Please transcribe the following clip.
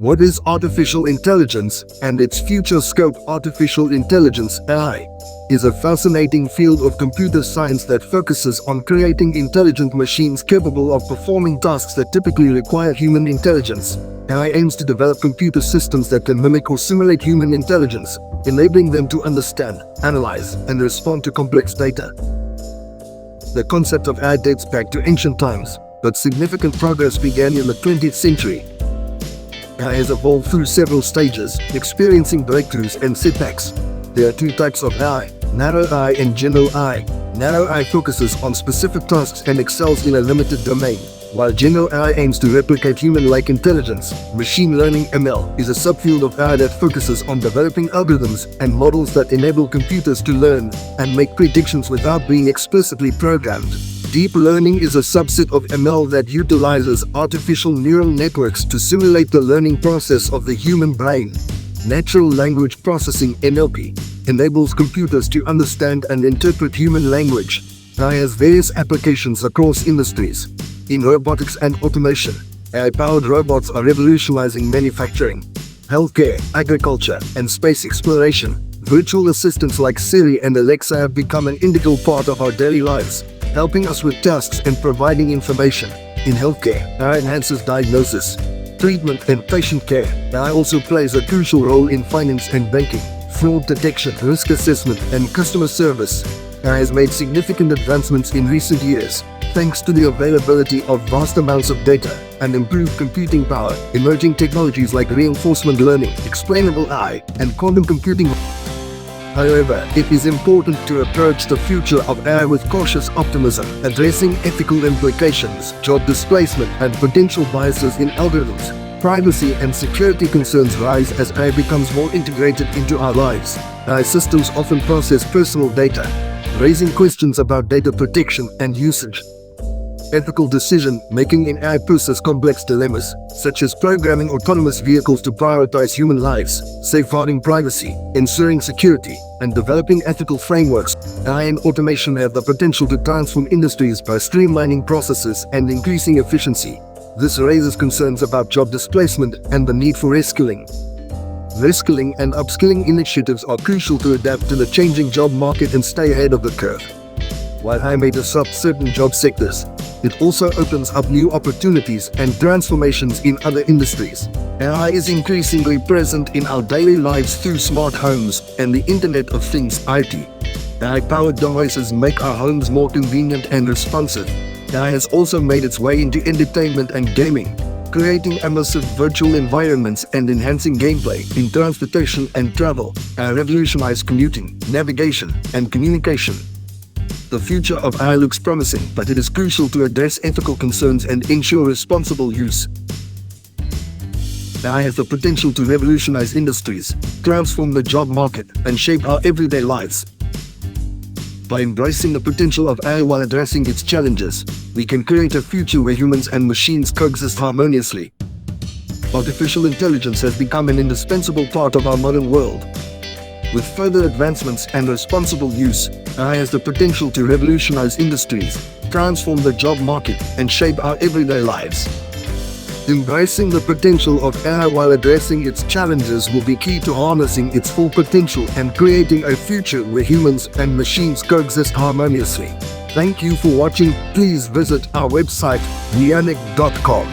What is artificial intelligence and its future scope? Artificial intelligence (AI) is a fascinating field of computer science that focuses on creating intelligent machines capable of performing tasks that typically require human intelligence. AI aims to develop computer systems that can mimic or simulate human intelligence, enabling them to understand, analyze, and respond to complex data. The concept of AI dates back to ancient times, but significant progress began in the 20th century. AI has evolved through several stages, experiencing breakthroughs and setbacks. There are two types of AI: narrow AI and general AI. Narrow AI focuses on specific tasks and excels in a limited domain, while general AI aims to replicate human-like intelligence. Machine learning (ML) is a subfield of AI that focuses on developing algorithms and models that enable computers to learn and make predictions without being explicitly programmed. Deep learning is a subset of ML that utilizes artificial neural networks to simulate the learning process of the human brain. Natural language processing (NLP) enables computers to understand and interpret human language. AI has various applications across industries. In robotics and automation, AI-powered robots are revolutionizing manufacturing, healthcare, agriculture, and space exploration. Virtual assistants like Siri and Alexa have become an integral part of our daily lives, helping us with tasks and providing information. In healthcare, AI enhances diagnosis, treatment, and patient care. AI also plays a crucial role in finance and banking, fraud detection, risk assessment, and customer service. AI has made significant advancements in recent years, thanks to the availability of vast amounts of data and improved computing power. Emerging technologies like reinforcement learning, explainable AI, and quantum computing. However, it is important to approach the future of AI with cautious optimism, addressing ethical implications, job displacement, and potential biases in algorithms. Privacy and security concerns rise as AI becomes more integrated into our lives. AI systems often process personal data, raising questions about data protection and usage. Ethical decision-making in AI poses complex dilemmas, such as programming autonomous vehicles to prioritize human lives, safeguarding privacy, ensuring security, and developing ethical frameworks. AI and automation have the potential to transform industries by streamlining processes and increasing efficiency. This raises concerns about job displacement and the need for reskilling. Reskilling and upskilling initiatives are crucial to adapt to the changing job market and stay ahead of the curve. While AI may disrupt certain job sectors, it also opens up new opportunities and transformations in other industries. AI is increasingly present in our daily lives through smart homes and the Internet of Things (IoT). AI-powered devices make our homes more convenient and responsive. AI has also made its way into entertainment and gaming, creating immersive virtual environments and enhancing gameplay. In transportation and travel, AI revolutionized commuting, navigation, and communication. The future of AI looks promising, but it is crucial to address ethical concerns and ensure responsible use. AI has the potential to revolutionize industries, transform the job market, and shape our everyday lives. By embracing the potential of AI while addressing its challenges, we can create a future where humans and machines coexist harmoniously. Artificial intelligence has become an indispensable part of our modern world. With further advancements and responsible use, AI has the potential to revolutionize industries, transform the job market, and shape our everyday lives. Embracing the potential of AI while addressing its challenges will be key to harnessing its full potential and creating a future where humans and machines coexist harmoniously. Thank you for watching. Please visit our website WeYounik.com.